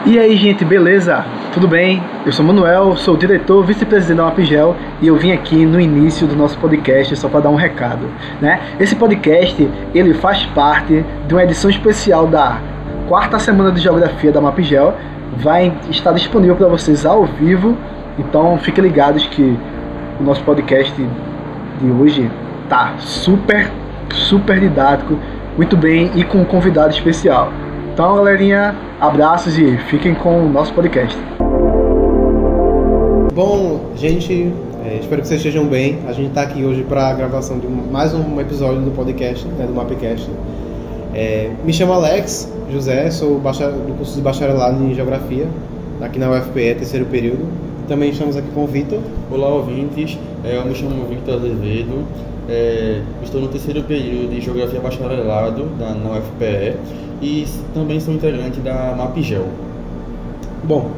E aí, gente, beleza? Tudo bem? Eu sou Manuel, sou o diretor, vice-presidente da Mapigel e eu vim aqui no início do nosso podcast só para dar um recado, né? Esse podcast, ele faz parte de uma edição especial da quarta semana de Geografia da Mapigel. Vai estar disponível para vocês ao vivo, então fiquem ligados que o nosso podcast de hoje tá super didático, muito bem e com um convidado especial. Então, galerinha, abraços e fiquem com o nosso podcast. Bom, gente, espero que vocês estejam bem. A gente está aqui hoje para a gravação de mais um episódio do podcast, né, do Mapcast. Me chamo Alex José, sou do curso de bacharelado em Geografia, aqui na UFPE, terceiro período. Também estamos aqui com o Vitor. Olá, ouvintes. Eu me chamo Victor Azevedo. Estou no terceiro período de Geografia Bacharelado na UFPE e também sou integrante da Mapigel. Bom,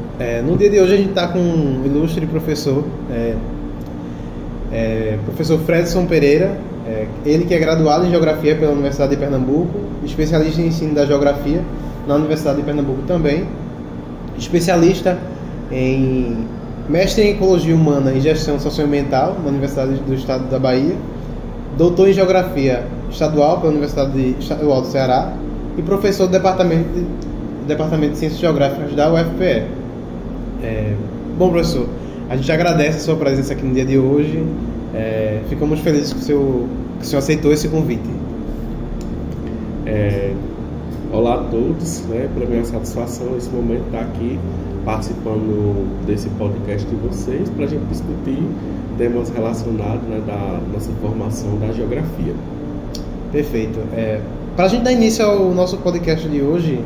no dia de hoje a gente está com um ilustre professor, professor Fredson Pereira, ele que é graduado em Geografia pela Universidade de Pernambuco, especialista em ensino da Geografia na Universidade de Pernambuco também, especialista em mestre em Ecologia Humana e Gestão Socioambiental na Universidade do Estado da Bahia, doutor em Geografia Estadual pela Universidade Estadual do Ceará e professor do Departamento de Ciências Geográficas da UFPE. Bom, professor, a gente agradece a sua presença aqui no dia de hoje. Ficamos felizes que o senhor aceitou esse convite. Olá a todos, para mim é uma satisfação esse momento estar aqui participando desse podcast de vocês para a gente discutir temas relacionados, da nossa formação da geografia. Perfeito. Para a gente dar início ao nosso podcast de hoje,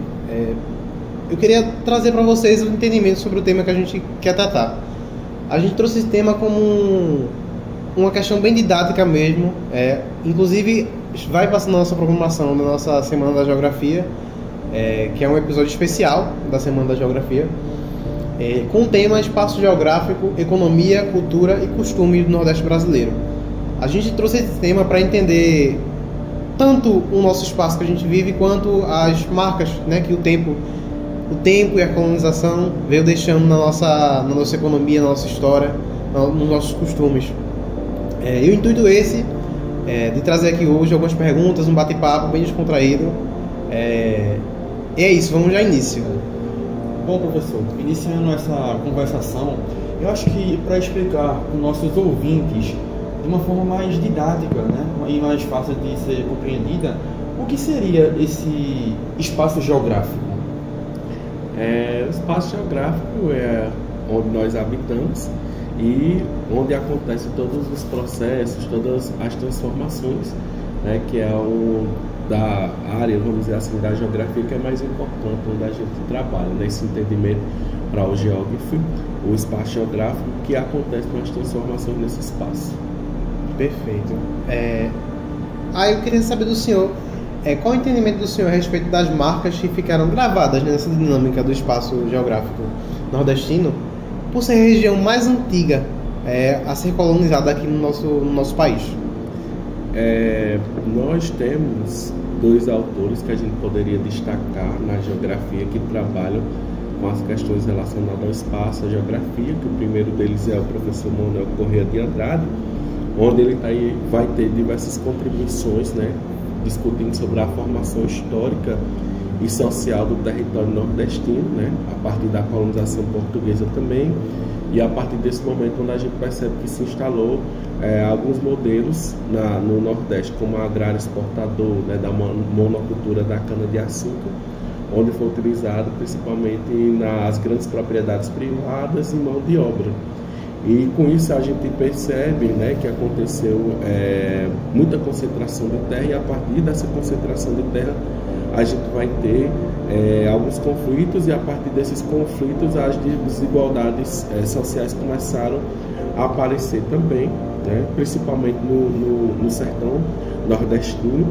eu queria trazer para vocês um entendimento sobre o tema que a gente quer tratar. A gente trouxe esse tema como uma questão bem didática mesmo, inclusive vai passar na nossa programação da nossa Semana da Geografia, que é um episódio especial da Semana da Geografia, com o tema Espaço Geográfico, Economia, Cultura e Costumes do Nordeste Brasileiro. A gente trouxe esse tema para entender tanto o nosso espaço que a gente vive, quanto as marcas, que o tempo e a colonização veio deixando na nossa economia, na nossa história, nos nossos costumes. E o intuito de trazer aqui hoje algumas perguntas, um bate-papo bem descontraído. E é isso, vamos já início. Bom, professor, iniciando essa conversação, eu acho que para explicar para os nossos ouvintes de uma forma mais didática, e mais fácil de ser compreendida, o que seria esse espaço geográfico? O espaço geográfico é onde nós habitamos e onde acontecem todos os processos, todas as transformações, que é da área, vamos dizer assim, da geografia que é mais importante, onde a gente trabalha, nesse entendimento para o geógrafo, o espaço geográfico que acontece com as transformações nesse espaço. Perfeito. Eu queria saber do senhor, qual o entendimento do senhor a respeito das marcas que ficaram gravadas nessa dinâmica do espaço geográfico nordestino, por ser a região mais antiga a ser colonizada aqui no nosso país? Nós temos dois autores que a gente poderia destacar na geografia que trabalham com as questões relacionadas ao espaço, a geografia, que o primeiro deles é o professor Manuel Corrêa de Andrade, onde ele vai ter diversas contribuições, discutindo sobre a formação histórica e social do território nordestino, a partir da colonização portuguesa também, e a partir desse momento onde a gente percebe que se instalou alguns modelos no Nordeste, como o agrário exportador, da monocultura da cana-de-açúcar, onde foi utilizado principalmente nas grandes propriedades privadas e mão de obra. E com isso a gente percebe que aconteceu muita concentração de terra, e a partir dessa concentração de terra a gente vai ter alguns conflitos, e a partir desses conflitos as desigualdades sociais começaram a aparecer também, principalmente no sertão nordestino,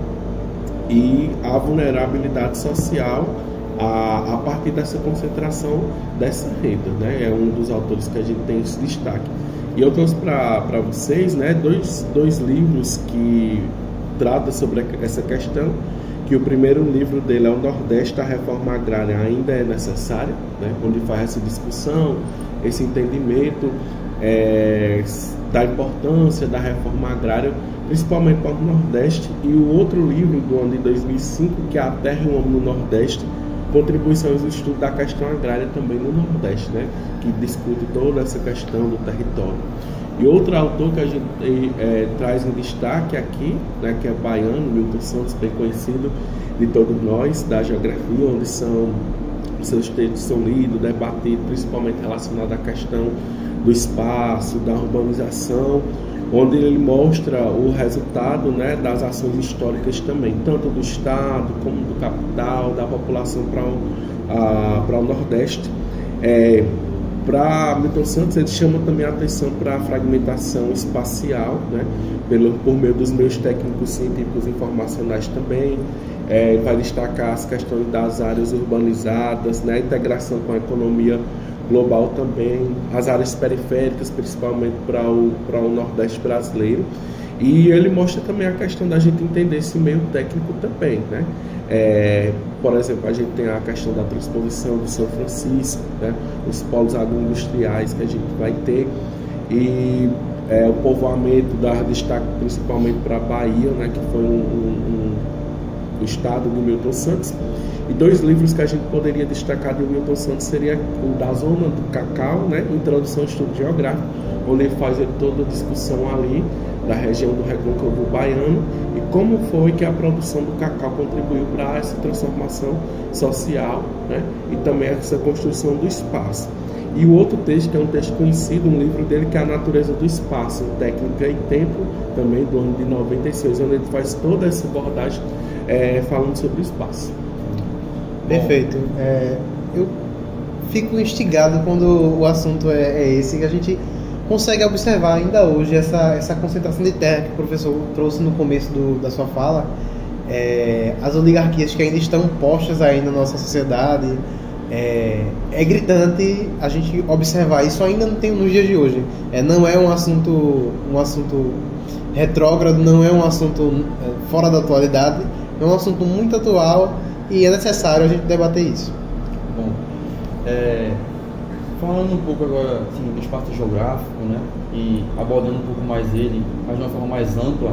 e a vulnerabilidade social a partir dessa concentração dessa renda, é um dos autores que a gente tem esse destaque. E eu trouxe para vocês dois livros que tratam sobre essa questão, que o primeiro livro dele é o Nordeste, a Reforma Agrária ainda é necessária, né? Onde faz essa discussão, esse entendimento da importância da reforma agrária, principalmente para o Nordeste. E o outro livro do ano de 2005, que é A Terra e o Homem no Nordeste, contribuições do estudo da questão agrária também no Nordeste, né? Que discute toda essa questão do território. E outro autor que a gente traz em destaque aqui, né, que é baiano, Milton Santos, bem conhecido de todos nós, da geografia, onde seus textos são lidos, debatidos, principalmente relacionados à questão do espaço, da urbanização, onde ele mostra o resultado, né, das ações históricas também, tanto do Estado como do capital, da população para o Nordeste. Para Milton Santos, ele chama também a atenção para a fragmentação espacial, né, por meio dos meios técnicos científicos informacionais também. Vai destacar as questões das áreas urbanizadas, né, a integração com a economia global também, as áreas periféricas, principalmente para o Nordeste brasileiro. E ele mostra também a questão da gente entender esse meio técnico também, né? Por exemplo, a gente tem a questão da transposição de São Francisco, né? Os polos agroindustriais que a gente vai ter, e o povoamento, dar destaque principalmente para a Bahia, né? Que foi o estado do Milton Santos. E dois livros que a gente poderia destacar do Milton Santos seria o da Zona do Cacau, né? Introdução ao Estudo Geográfico, onde ele faz toda a discussão ali da região do Recôncavo Baiano e como foi que a produção do cacau contribuiu para essa transformação social, né? E também essa construção do espaço. E o outro texto, que é um texto conhecido, um livro dele, que é A Natureza do Espaço, Técnica e Tempo, também do ano de 96, onde ele faz toda essa abordagem falando sobre o espaço. Perfeito. Eu fico instigado quando o assunto é esse, que a gente consegue observar ainda hoje essa concentração de terra que o professor trouxe no começo da sua fala, as oligarquias que ainda estão postas aí na nossa sociedade. É gritante a gente observar isso ainda não tem nos dias de hoje. Não é um assunto retrógrado, não é um assunto fora da atualidade, é um assunto muito atual e é necessário a gente debater isso. Bom, falando um pouco agora assim, do espaço geográfico, né, e abordando um pouco mais ele, mas de uma forma mais ampla,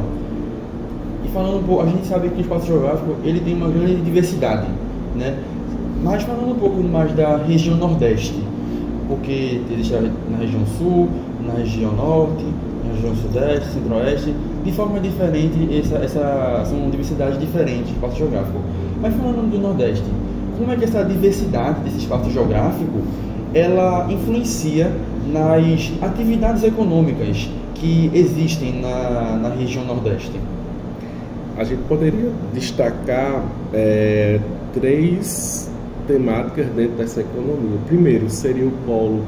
e falando um pouco, a gente sabe que o espaço geográfico ele tem uma grande diversidade, né, mas falando um pouco mais da região Nordeste, porque existe na região Sul, na região Norte, na região Sudeste, Centro-Oeste, de forma diferente, são diversidades diferentes de espaço geográfico. Mas falando do Nordeste, como é que essa diversidade desse espaço geográfico ela influencia nas atividades econômicas que existem na região Nordeste? A gente poderia destacar 3 temáticas dentro dessa economia. Primeiro seria o polo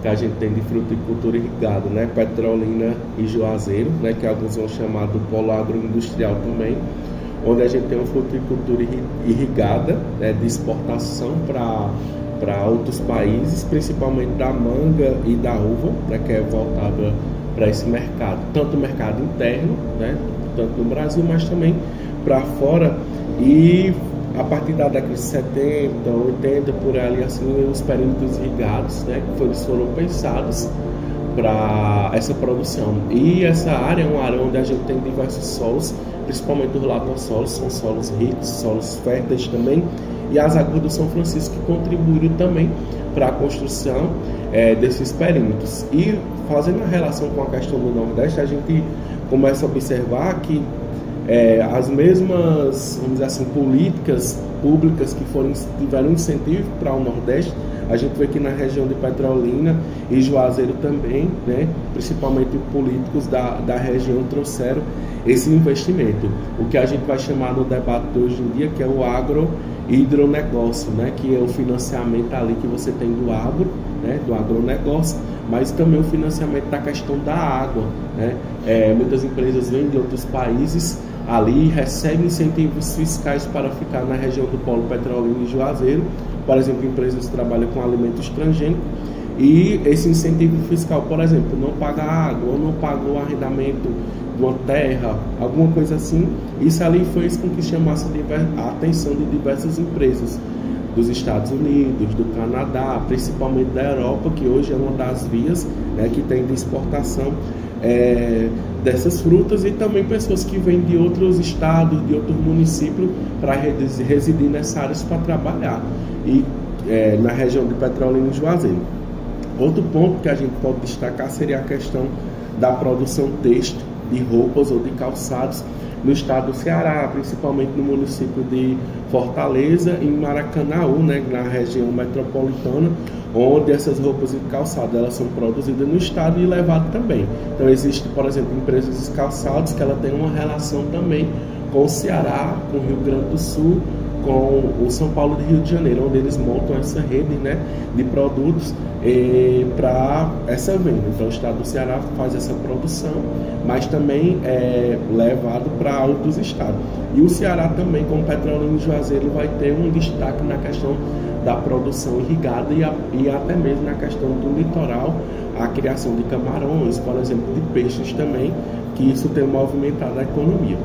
que a gente tem de fruticultura irrigada, né? Petrolina e Juazeiro, né? Que alguns vão chamar do polo agroindustrial também, onde a gente tem uma fruticultura irrigada, né? De exportação para outros países, principalmente da manga e da uva, né? Que é voltada para esse mercado, tanto o mercado interno, né? Tanto no Brasil, mas também para fora. E a partir da década de 70, 80, por ali, assim, os perímetros irrigados, né, que foram pensados para essa produção. E essa área é uma área onde a gente tem diversos solos, principalmente os latossolos, são solos ricos, solos férteis também, e as águas do São Francisco que contribuíram também para a construção desses perímetros. E fazendo a relação com a questão do Nordeste, a gente começa a observar que as mesmas, vamos dizer assim, políticas públicas que tiveram incentivo para o Nordeste, a gente vê que na região de Petrolina e Juazeiro também, né, principalmente políticos da região trouxeram esse investimento. O que a gente vai chamar no debate de hoje em dia, que é o agro-hidronegócio, né, que é o financiamento ali que você tem do agro, né, do agronegócio, mas também o financiamento da questão da água, né? Muitas empresas vêm de outros países ali, recebem incentivos fiscais para ficar na região do polo Petrolina e Juazeiro, por exemplo, empresas que trabalham com alimentos transgênicos, E esse incentivo fiscal, por exemplo, não paga água ou não paga o arrendamento de uma terra, alguma coisa assim, isso ali fez com que chamasse a atenção de diversas empresas dos Estados Unidos, do Canadá, principalmente da Europa, que hoje é uma das vias, né, que tem de exportação dessas frutas, e também pessoas que vêm de outros estados, de outros municípios, para residir nessas áreas para trabalhar, e na região de Petrolina e Juazeiro. Outro ponto que a gente pode destacar seria a questão da produção têxtil de roupas ou de calçados no estado do Ceará, principalmente no município de Fortaleza e em Maracanaú, né, na região metropolitana, onde essas roupas e calçados elas são produzidas no estado e levadas também. Então existe, por exemplo, empresas de calçados que ela tem uma relação também com o Ceará, com o Rio Grande do Sul, com o São Paulo de Rio de Janeiro, onde eles montam essa rede, né, de produtos para essa venda. Então o estado do Ceará faz essa produção, mas também é levado para outros estados. E o Ceará também, com Petrolina e Juazeiro, vai ter um destaque na questão da produção irrigada e até mesmo na questão do litoral, a criação de camarões, por exemplo, de peixes também, que isso tem movimentado a economia.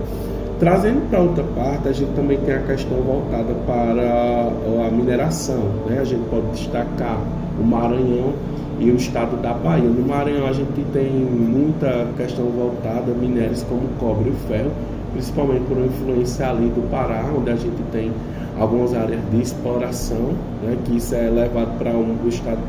Trazendo para outra parte, a gente também tem a questão voltada para a mineração, né? A gente pode destacar o Maranhão e o estado da Bahia. No Maranhão a gente tem muita questão voltada a minérios como cobre e ferro, principalmente por uma influência ali do Pará, onde a gente tem algumas áreas de exploração, né? Que isso é levado para o estado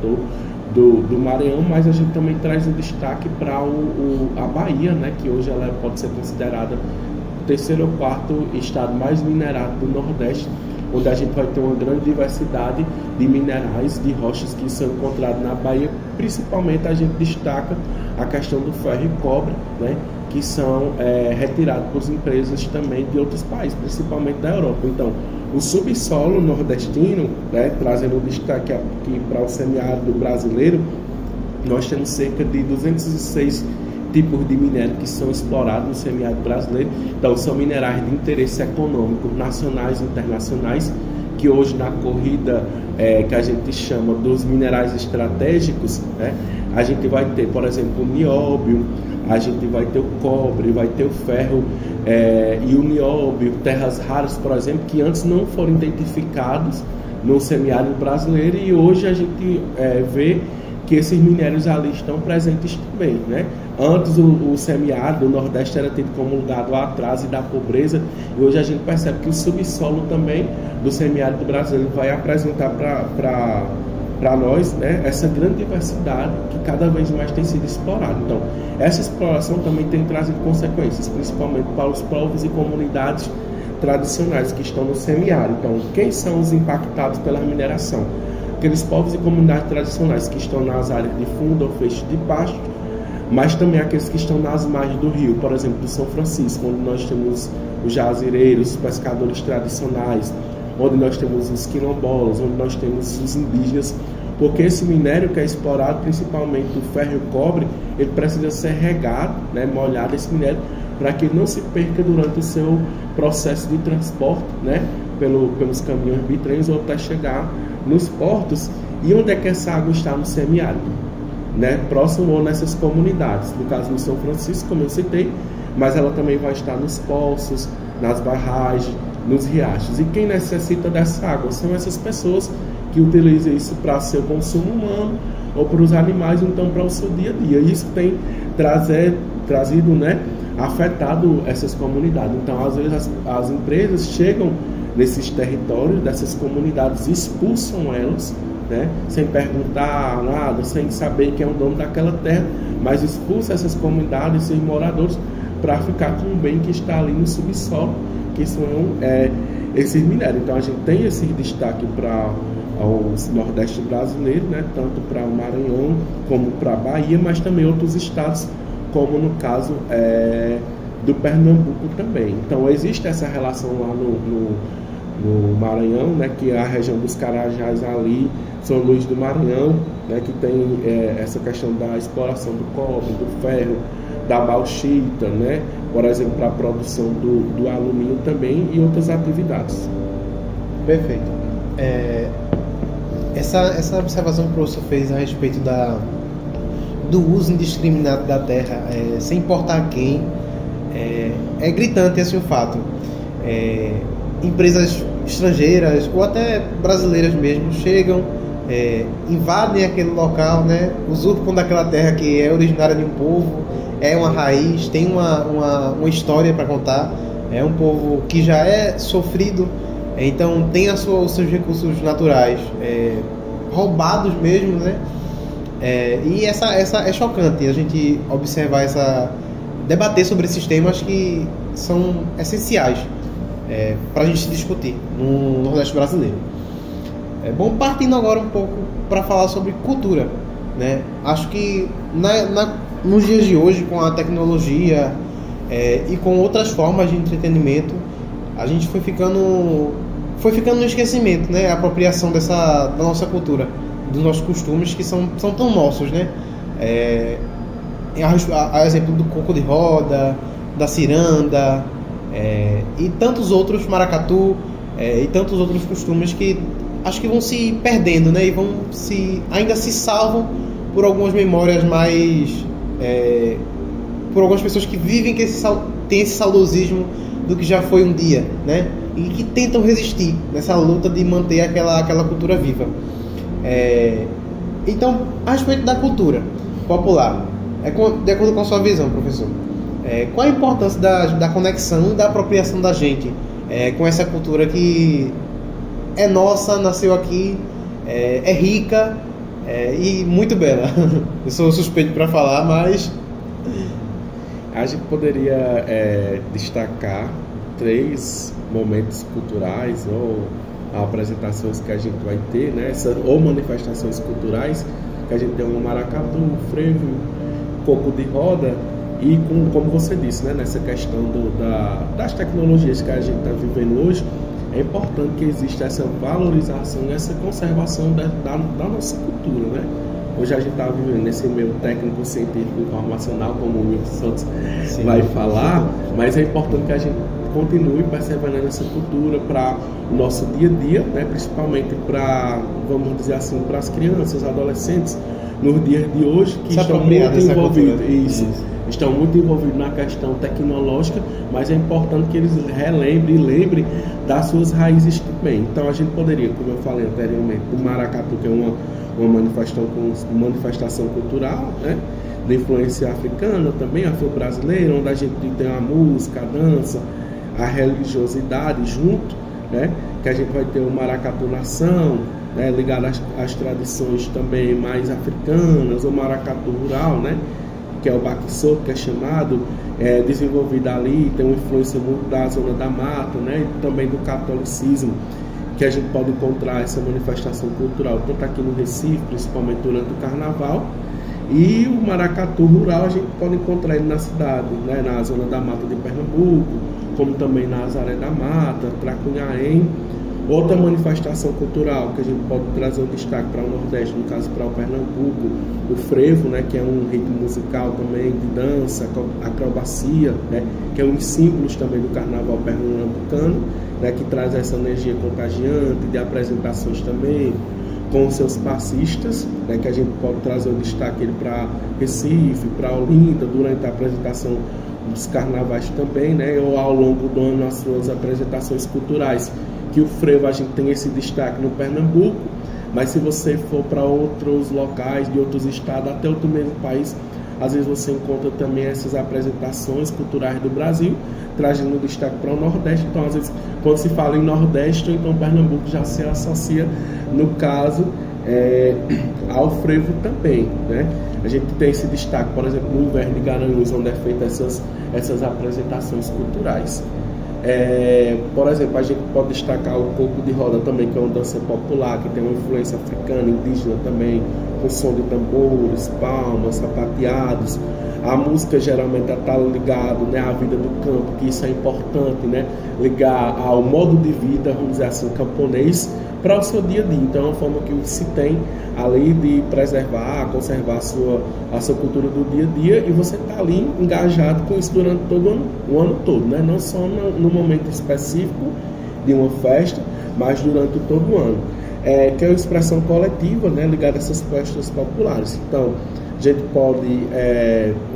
do Maranhão, mas a gente também traz um destaque para a Bahia, né? Que hoje ela pode ser considerada o terceiro ou quarto estado mais minerado do Nordeste, onde a gente vai ter uma grande diversidade de minerais, de rochas que são encontrados na Bahia. Principalmente a gente destaca a questão do ferro e cobre, né, que são retirados por empresas também de outros países, principalmente da Europa. Então, o subsolo nordestino, né, trazendo um destaque aqui para o semiárido brasileiro, nós temos cerca de 206 tipos de minério que são explorados no semiárido brasileiro. Então são minerais de interesse econômico nacionais e internacionais, que hoje na corrida que a gente chama dos minerais estratégicos, né, a gente vai ter, por exemplo, o nióbio, a gente vai ter o cobre, vai ter o ferro e o nióbio, terras raras, por exemplo, que antes não foram identificados no semiárido brasileiro, e hoje a gente vê que esses minérios ali estão presentes também, né? Antes o semiárido, o Nordeste, era tido como lugar do atraso e da pobreza, e hoje a gente percebe que o subsolo também do semiárido brasileiro vai apresentar para nós, né, essa grande diversidade que cada vez mais tem sido explorada. Então, essa exploração também tem trazido consequências, principalmente para os povos e comunidades tradicionais que estão no semiárido. Então, quem são os impactados pela mineração? Aqueles povos e comunidades tradicionais que estão nas áreas de fundo ou fecho de pasto, mas também aqueles que estão nas margens do rio, por exemplo, do São Francisco, onde nós temos os jazireiros, os pescadores tradicionais, onde nós temos os quilombolas, onde nós temos os indígenas, porque esse minério que é explorado, principalmente o ferro e o cobre, ele precisa ser regado, né, molhado esse minério, para que ele não se perca durante o seu processo de transporte, né, pelos caminhões bitrens, ou até chegar nos portos. E onde é que essa água está? No semiárido, né, próximo ou nessas comunidades, no caso no São Francisco, como eu citei, mas ela também vai estar nos poços, nas barragens, nos riachos. E quem necessita dessa água são essas pessoas que utilizam isso para seu consumo humano ou para os animais, então para o seu dia a dia. E isso tem trazido, né, afetado essas comunidades. Então, às vezes as empresas chegam nesses territórios dessas comunidades, expulsam elas, né, sem perguntar nada, sem saber quem é o dono daquela terra, mas expulsa essas comunidades, esses moradores, para ficar com o bem que está ali no subsolo, que são esses minérios. Então a gente tem esse destaque para o Nordeste brasileiro, né, tanto para o Maranhão como para a Bahia, mas também outros estados, como no caso do Pernambuco também. Então existe essa relação lá no Maranhão, né, que é a região dos Carajás ali, São Luís do Maranhão, né, que tem essa questão da exploração do cobre, do ferro, da bauxita, né, por exemplo, para a produção do alumínio também, e outras atividades. Perfeito. Essa observação que o professor fez a respeito do uso indiscriminado da terra, sem importar quem, é gritante assim, o fato. Empresas estrangeiras ou até brasileiras mesmo chegam, invadem aquele local, né, usurpam daquela terra que é originária de um povo, é uma raiz, tem uma história para contar, é um povo que já é sofrido, então tem os seus recursos naturais roubados mesmo, né? E essa é chocante a gente observar debater sobre esses temas que são essenciais para a gente discutir no Nordeste brasileiro. Bom, partindo agora um pouco para falar sobre cultura, né? Acho que nos dias de hoje, com a tecnologia e com outras formas de entretenimento, a gente foi ficando no esquecimento, né? A apropriação da nossa cultura, dos nossos costumes que são tão nossos, né? A exemplo do coco de roda, da ciranda, e tantos outros, maracatu, e tantos outros costumes que acho que vão se perdendo, né? E ainda se salvam por algumas memórias mais, por algumas pessoas que vivem, que tem esse saudosismo do que já foi um dia, né? E que tentam resistir nessa luta de manter aquela cultura viva. Então, a respeito da cultura popular, de acordo com a sua visão, professor, qual a importância da conexão e da apropriação da gente com essa cultura que é nossa, nasceu aqui, é rica e muito bela? Eu sou suspeito para falar, mas a gente poderia destacar 3 momentos culturais ou apresentações que a gente vai ter, né? Ou manifestações culturais, que a gente tem o maracatu, o frevo, coco de roda, e como você disse, né? Nessa questão das tecnologias que a gente está vivendo hoje, é importante que exista essa valorização e essa conservação da nossa cultura, né? Hoje a gente está vivendo nesse meio técnico, científico, informacional, como o Milton Santos vai falar, mas é importante que a gente continue percebendo essa cultura para o nosso dia a dia, né? Principalmente para, vamos dizer assim, para as crianças, adolescentes, nos dias de hoje, que estão muito envolvidos. Estão muito envolvidos na questão tecnológica, mas é importante que eles relembrem e lembrem das suas raízes também. Então a gente poderia, como eu falei anteriormente, o maracatu, que é uma manifestação cultural, né, de influência africana, também afro-brasileira, onde a gente tem a música, a dança, a religiosidade junto, né, que a gente vai ter o maracatu nação, né, ligado às tradições também mais africanas, o maracatu rural, né, que é o baquiçô, que é chamado, desenvolvido ali, tem uma influência muito da zona da mata, né, e também do catolicismo, que a gente pode encontrar essa manifestação cultural tanto aqui no Recife, principalmente durante o carnaval, e o maracatu rural a gente pode encontrar ele na cidade, né, na zona da mata de Pernambuco, como também na Azaré da Mata, Tracunhaém. Outra manifestação cultural que a gente pode trazer um destaque para o Nordeste, no caso para o Pernambuco, o frevo, né, que é um ritmo musical também de dança, acrobacia, né, que é um dos símbolos também do carnaval pernambucano, né, que traz essa energia contagiante de apresentações também com seus passistas, né, que a gente pode trazer um destaque para Recife, para Olinda, durante a apresentação dos carnavais também, né, ou ao longo do ano nas suas apresentações culturais, que o frevo a gente tem esse destaque no Pernambuco, mas se você for para outros locais de outros estados, até outro mesmo país, às vezes você encontra também essas apresentações culturais do Brasil, trazendo destaque para o Nordeste. Então, às vezes, quando se fala em Nordeste, então Pernambuco já se associa, no caso, ao frevo também, né? A gente tem esse destaque, por exemplo, no Inverno de Garanhuns, onde é feita essas apresentações culturais. Por exemplo, a gente pode destacar o coco de roda também, que é uma dança popular, que tem uma influência africana, indígena também, com som de tambores, palmas, sapateados. A música geralmente está ligada, né, à vida do campo, que isso é importante, né, ligar ao modo de vida, vamos dizer assim, camponês, para o seu dia a dia. Então é uma forma que se tem ali de preservar, conservar a sua cultura do dia a dia, e você está ali engajado com isso durante o ano todo, né? Não só no momento específico de uma festa, mas durante todo o ano. que é uma expressão coletiva, né, ligada a essas festas populares. Então, a gente pode,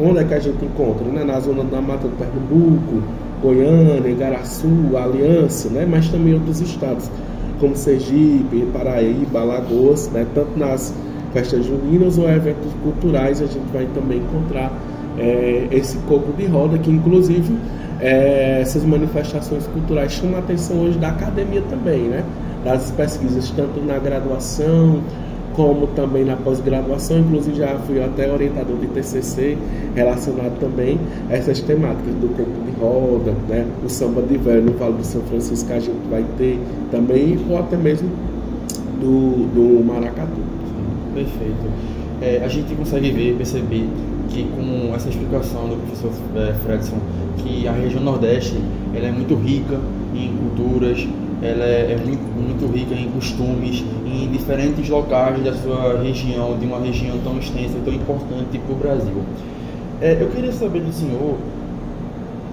onde é que a gente encontra? Né? Na zona da Mata do Pernambuco, Goiânia, Igaraçu, Aliança, né? Mas também outros estados, como Sergipe, Paraíba, Alagoas, né? Tanto nas festas juninas ou eventos culturais a gente vai também encontrar esse coco de roda, que inclusive essas manifestações culturais chamam a atenção hoje da academia também, né? Das pesquisas, tanto na graduação como também na pós-graduação. Inclusive já fui até orientador de TCC relacionado também a essas temáticas do coco de roda, né? O samba de véu no Vale do São Francisco que a gente vai ter também, ou até mesmo do maracatu. Perfeito. A gente consegue perceber que com essa explicação do professor Fredson, que a região Nordeste ela é muito rica em culturas, ela é muito rica em costumes, em diferentes locais da sua região, de uma região tão extensa e tão importante para o Brasil. Eu queria saber do senhor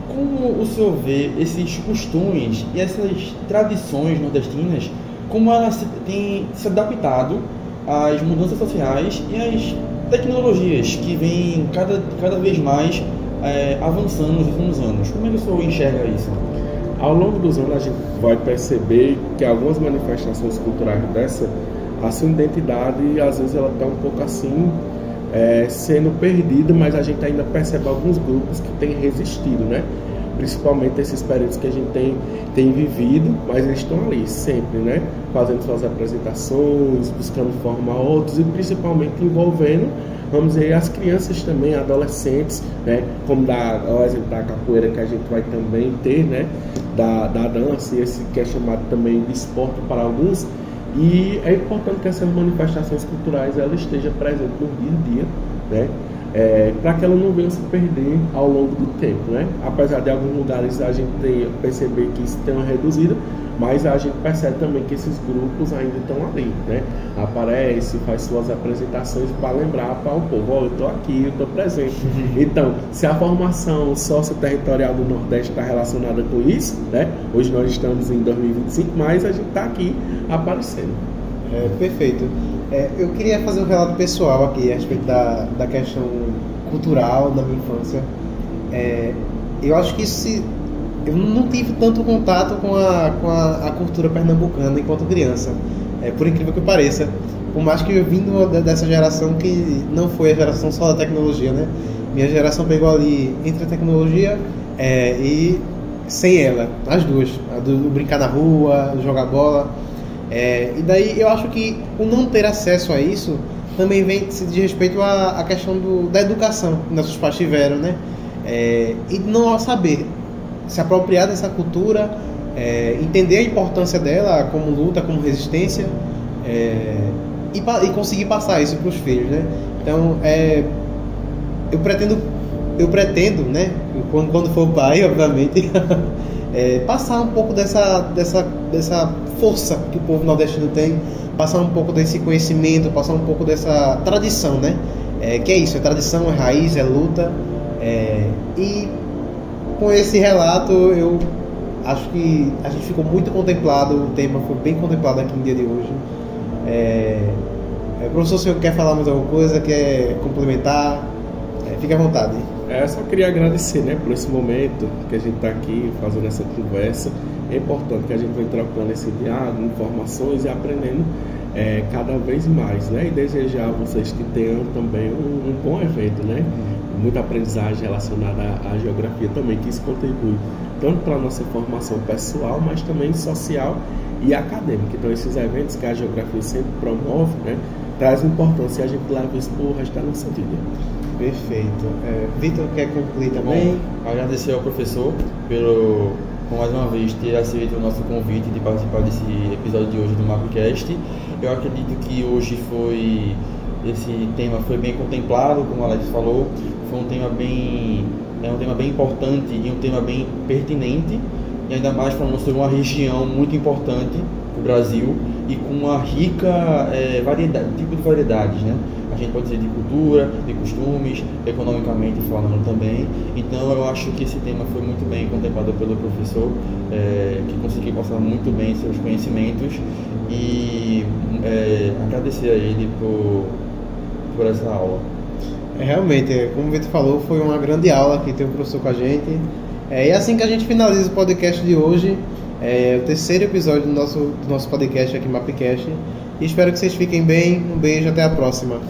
como o senhor vê esses costumes e essas tradições nordestinas, como elas têm se adaptado às mudanças sociais e às tecnologias que vêm cada vez mais avançando nos últimos anos. Como é que o senhor enxerga isso? Ao longo dos anos a gente vai perceber que algumas manifestações culturais dessa, a sua identidade às vezes ela está um pouco assim sendo perdida, mas a gente ainda percebe alguns grupos que têm resistido, né? Principalmente esses períodos que a gente tem vivido, mas eles estão ali sempre, né? Fazendo suas apresentações, buscando formar outros e principalmente envolvendo, vamos dizer, as crianças também, adolescentes, né? Como o exemplo da capoeira que a gente vai também ter, né? Da dança, esse que é chamado também de esporte para alguns. E é importante que essas manifestações culturais ela esteja presente no dia a dia, né? Para que ela não venha se perder ao longo do tempo, né? Apesar de alguns lugares a gente perceber que isso tem uma reduzida, mas a gente percebe também que esses grupos ainda estão ali, né? Aparece, faz suas apresentações para lembrar para o povo, eu estou aqui, eu estou presente. Então, se a formação socioterritorial do Nordeste está relacionada com isso, né? Hoje nós estamos em 2025, mas a gente está aqui aparecendo. Perfeito. Eu queria fazer um relato pessoal aqui a respeito da questão cultural da minha infância. Eu acho que eu não tive tanto contato com a cultura pernambucana enquanto criança, por incrível que pareça. Por mais que eu vim dessa geração que não foi a geração só da tecnologia, né? Minha geração pegou ali entre a tecnologia e sem ela, as duas, do brincar na rua, jogar bola. E daí eu acho que o não ter acesso a isso também vem de respeito à questão da educação que nossos pais tiveram, né? E não saber se apropriar dessa cultura, entender a importância dela como luta, como resistência, e conseguir passar isso para os filhos, né? Então, eu pretendo, né? Quando for pai, obviamente, passar um pouco dessa força que o povo nordestino tem, passar um pouco desse conhecimento, passar um pouco dessa tradição, né? Que é isso, é tradição, é raiz, é luta. E com esse relato, eu acho que a gente ficou muito contemplado, o tema foi bem contemplado aqui no dia de hoje. Professor, o senhor quer falar mais alguma coisa, quer complementar? Fique à vontade. Eu só queria agradecer, né, por esse momento que a gente está aqui fazendo essa conversa. É importante que a gente venha trocando esse diálogo, informações e aprendendo cada vez mais, né? E desejar a vocês que tenham também um bom evento, né? Muita aprendizagem relacionada à geografia também, que isso contribui tanto para a nossa formação pessoal, mas também social e acadêmica. Então esses eventos que a geografia sempre promove, né, traz importância e a gente leva isso para o resto da nossa vida. Perfeito. Vitor, quer concluir também? Bom, agradecer ao professor por mais uma vez ter aceito o nosso convite de participar desse episódio de hoje do MapCast. Eu acredito que hoje esse tema foi bem contemplado, como o Alex falou, foi um tema bem importante e um tema bem pertinente, e ainda mais falando sobre uma região muito importante para o Brasil e com uma rica tipo de variedades, né? A gente pode dizer de cultura, de costumes, economicamente falando também. Então eu acho que esse tema foi muito bem contemplado pelo professor, que conseguiu passar muito bem seus conhecimentos, e agradecer a ele por essa aula. Realmente, como o Vitor falou, foi uma grande aula que tem o professor com a gente. E assim que a gente finaliza o podcast de hoje, o terceiro episódio do nosso podcast aqui, Mapcast. E espero que vocês fiquem bem. Um beijo, até a próxima.